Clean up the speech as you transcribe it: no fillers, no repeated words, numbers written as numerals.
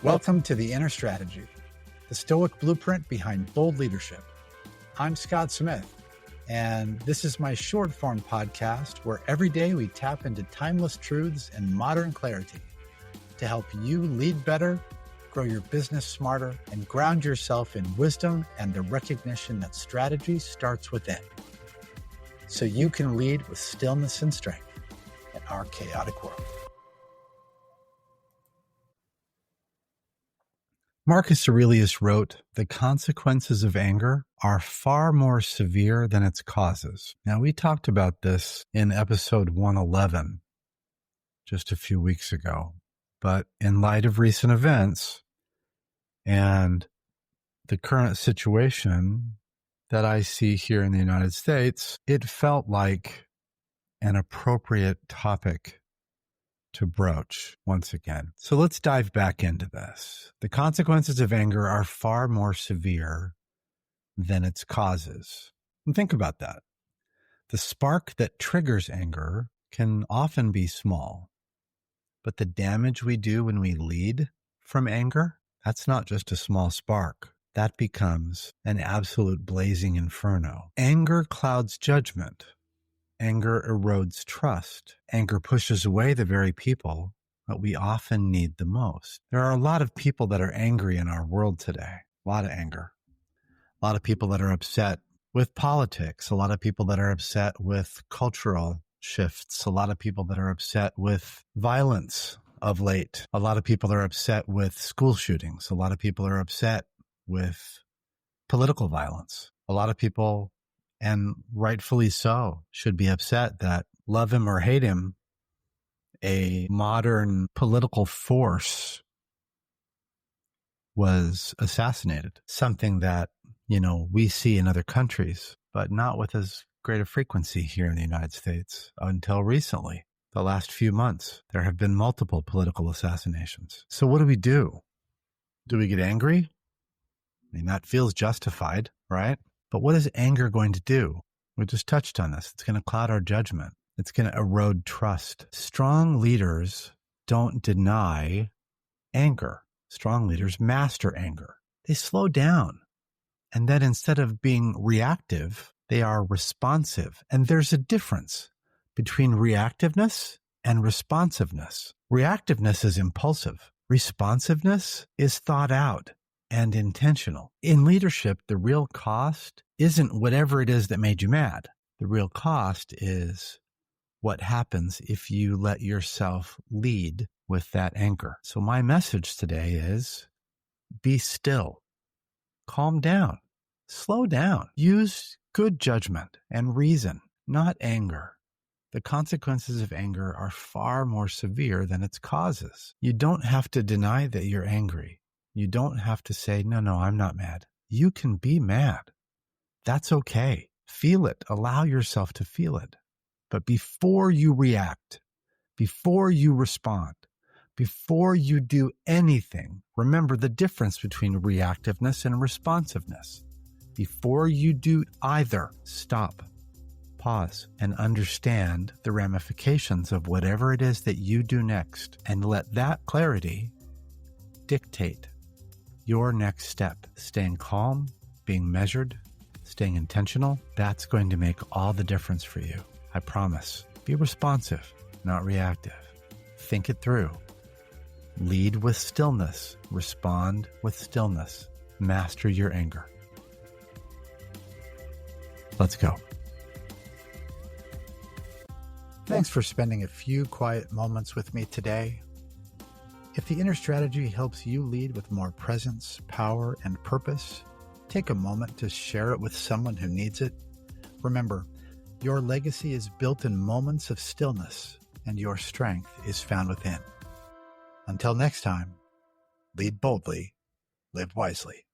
Welcome to the Inner Strategy, the Stoic blueprint behind bold leadership. I'm Scott Smith, and this is my short-form podcast where every day we tap into timeless truths and modern clarity to help you lead better, grow your business smarter, and ground yourself in wisdom and the recognition that strategy starts within, so you can lead with stillness and strength in our chaotic world. Marcus Aurelius wrote, "The consequences of anger are far more severe than its causes." Now, we talked about this in episode 111 just a few weeks ago, but in light of recent events and the current situation that I see here in the United States, it felt like an appropriate topic to broach once again. So let's dive back into this. The consequences of anger are far more severe than its causes. And think about that. The spark that triggers anger can often be small, but the damage we do when we lead from anger, that's not just a small spark. That becomes an absolute blazing inferno. Anger clouds judgment. Anger erodes trust. Anger pushes away the very people that we often need the most. There are a lot of people that are angry in our world today. A lot of anger. A lot of people that are upset with politics. A lot of people that are upset with cultural shifts. A lot of people that are upset with violence of late. A lot of people are upset with school shootings. A lot of people are upset with political violence. A lot of people, and rightfully so, should be upset that, love him or hate him, a modern political force was assassinated. Something that, we see in other countries, but not with as great a frequency here in the United States until recently. The last few months, there have been multiple political assassinations. So what do? Do we get angry? I mean, that feels justified, right? But what is anger going to do? We just touched on this. It's going to cloud our judgment. It's going to erode trust. Strong leaders don't deny anger. Strong leaders master anger. They slow down. And then instead of being reactive, they are responsive. And there's a difference between reactiveness and responsiveness. Reactiveness is impulsive. Responsiveness is thought out and intentional. In leadership, the real cost isn't whatever it is that made you mad. The real cost is what happens if you let yourself lead with that anger. So my message today is be still, calm down, slow down, use good judgment and reason, not anger. The consequences of anger are far more severe than its causes. You don't have to deny that you're angry. You don't have to say, no, I'm not mad. You can be mad. That's okay. Feel it. Allow yourself to feel it. But before you react, before you respond, before you do anything, remember the difference between reactiveness and responsiveness. Before you do either, stop, pause, and understand the ramifications of whatever it is that you do next, and let that clarity dictate your next step. Staying calm, being measured, staying intentional, that's going to make all the difference for you. I promise. Be responsive, not reactive. Think it through. Lead with stillness. Respond with stillness. Master your anger. Let's go. Thanks for spending a few quiet moments with me today. If the Inner Strategy helps you lead with more presence, power, and purpose, take a moment to share it with someone who needs it. Remember, your legacy is built in moments of stillness, and your strength is found within. Until next time, lead boldly, live wisely.